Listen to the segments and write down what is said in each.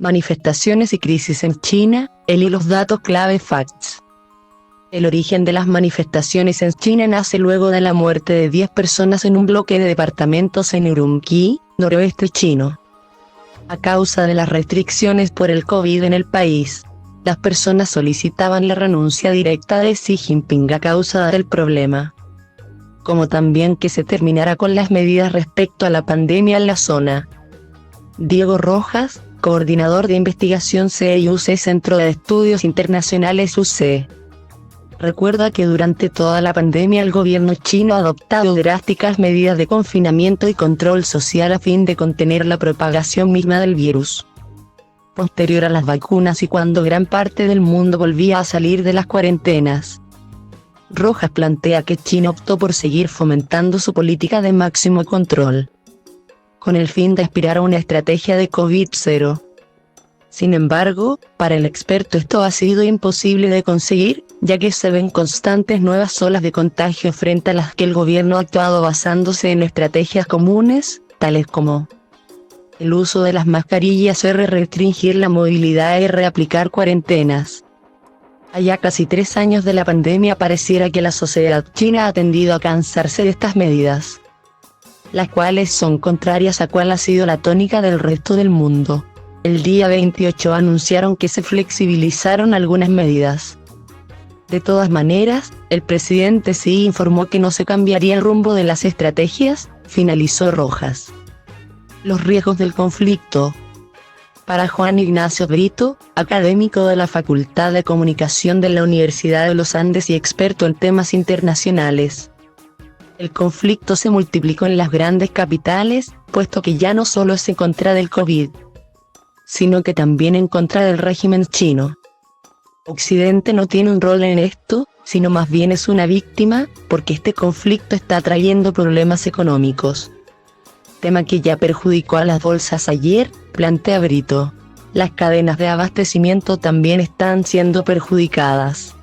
Manifestaciones y crisis en China, y los datos clave facts. El origen de las manifestaciones en China nace luego de la muerte de 10 personas en un bloque de departamentos en Urumqi, noroeste chino. A causa de las restricciones por el COVID en el país, las personas solicitaban la renuncia directa de Xi Jinping a causa del problema, como también que se terminara con las medidas respecto a la pandemia en la zona. Diego Rojas, coordinador de investigación CIUC Centro de Estudios Internacionales UC, recuerda que durante toda la pandemia el gobierno chino ha adoptado drásticas medidas de confinamiento y control social a fin de contener la propagación misma del virus. Posterior a las vacunas y cuando gran parte del mundo volvía a salir de las cuarentenas, Rojas plantea que China optó por seguir fomentando su política de máximo control, con el fin de aspirar a una estrategia de COVID-0. Sin embargo, para el experto esto ha sido imposible de conseguir, ya que se ven constantes nuevas olas de contagio frente a las que el gobierno ha actuado basándose en estrategias comunes, tales como el uso de las mascarillas, restringir la movilidad y reaplicar cuarentenas. A ya casi 3 años de la pandemia pareciera que la sociedad china ha tendido a cansarse de estas medidas, las cuales son contrarias a cuál ha sido la tónica del resto del mundo. El día 28 anunciaron que se flexibilizaron algunas medidas. De todas maneras, el presidente Xi informó que no se cambiaría el rumbo de las estrategias, finalizó Rojas. Los riesgos del conflicto. Para Juan Ignacio Brito, académico de la Facultad de Comunicación de la Universidad de los Andes y experto en temas internacionales, el conflicto se multiplicó en las grandes capitales, puesto que ya no solo es en contra del COVID, sino que también en contra del régimen chino. Occidente no tiene un rol en esto, sino más bien es una víctima, porque este conflicto está trayendo problemas económicos, tema que ya perjudicó a las bolsas ayer, plantea Brito. Las cadenas de abastecimiento también están siendo perjudicadas,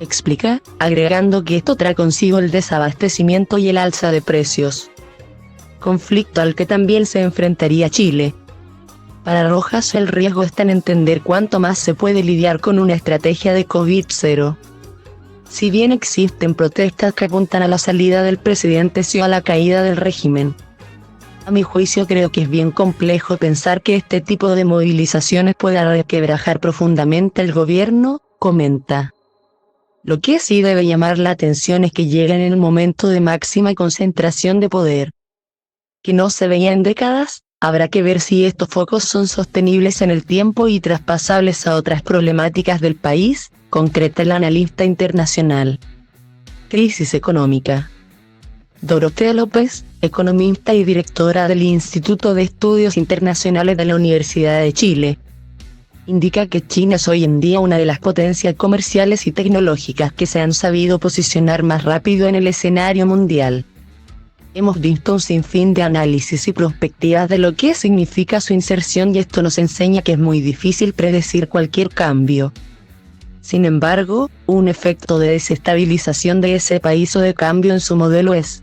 explica, agregando que esto trae consigo el desabastecimiento y el alza de precios, conflicto al que también se enfrentaría Chile. Para Rojas el riesgo está en entender cuánto más se puede lidiar con una estrategia de COVID-0. Si bien existen protestas que apuntan a la salida del presidente Xi o a la caída del régimen, a mi juicio creo que es bien complejo pensar que este tipo de movilizaciones pueda resquebrajar profundamente el gobierno, comenta. Lo que sí debe llamar la atención es que llega en el momento de máxima concentración de poder, que no se veía en décadas. Habrá que ver si estos focos son sostenibles en el tiempo y traspasables a otras problemáticas del país, concreta el analista internacional. Crisis económica. Dorotea López, economista y directora del Instituto de Estudios Internacionales de la Universidad de Chile, indica que China es hoy en día una de las potencias comerciales y tecnológicas que se han sabido posicionar más rápido en el escenario mundial. Hemos visto un sinfín de análisis y perspectivas de lo que significa su inserción y esto nos enseña que es muy difícil predecir cualquier cambio. Sin embargo, un efecto de desestabilización de ese país o de cambio en su modelo es,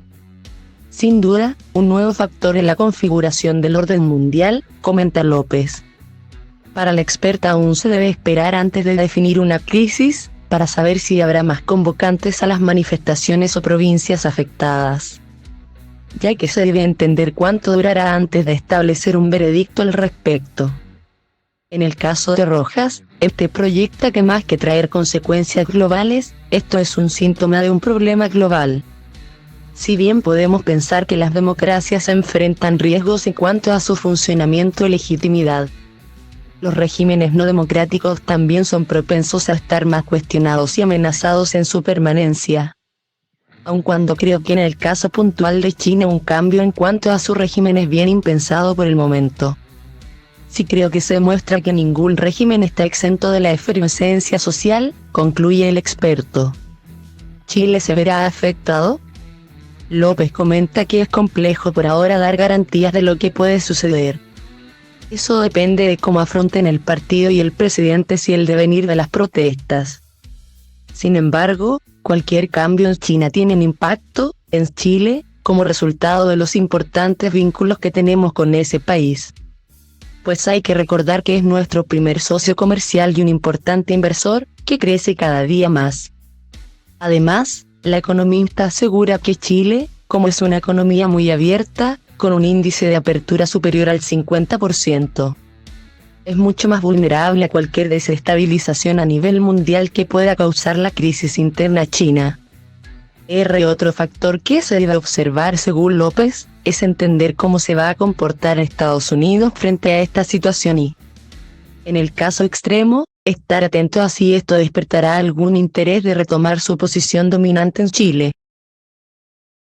sin duda, un nuevo factor en la configuración del orden mundial, comenta López. Para la experta aún se debe esperar antes de definir una crisis, para saber si habrá más convocantes a las manifestaciones o provincias afectadas, ya que se debe entender cuánto durará antes de establecer un veredicto al respecto. En el caso de Rojas, este proyecta que más que traer consecuencias globales, esto es un síntoma de un problema global. Si bien podemos pensar que las democracias enfrentan riesgos en cuanto a su funcionamiento y legitimidad, los regímenes no democráticos también son propensos a estar más cuestionados y amenazados en su permanencia. Aun cuando creo que en el caso puntual de China un cambio en cuanto a su régimen es bien impensado por el momento. Sí creo que se demuestra que ningún régimen está exento de la efervescencia social, concluye el experto. ¿Chile se verá afectado? López comenta que es complejo por ahora dar garantías de lo que puede suceder. Eso depende de cómo afronten el partido y el presidente y el devenir de las protestas. Sin embargo, cualquier cambio en China tiene un impacto en Chile, como resultado de los importantes vínculos que tenemos con ese país. pues hay que recordar que es nuestro primer socio comercial y un importante inversor, que crece cada día más. Además, la economista asegura que Chile, como es una economía muy abierta, con un índice de apertura superior al 50%, es mucho más vulnerable a cualquier desestabilización a nivel mundial que pueda causar la crisis interna china. Otro factor que se debe observar, según López, es entender cómo se va a comportar Estados Unidos frente a esta situación y, en el caso extremo, estar atento a si esto despertará algún interés de retomar su posición dominante en Chile.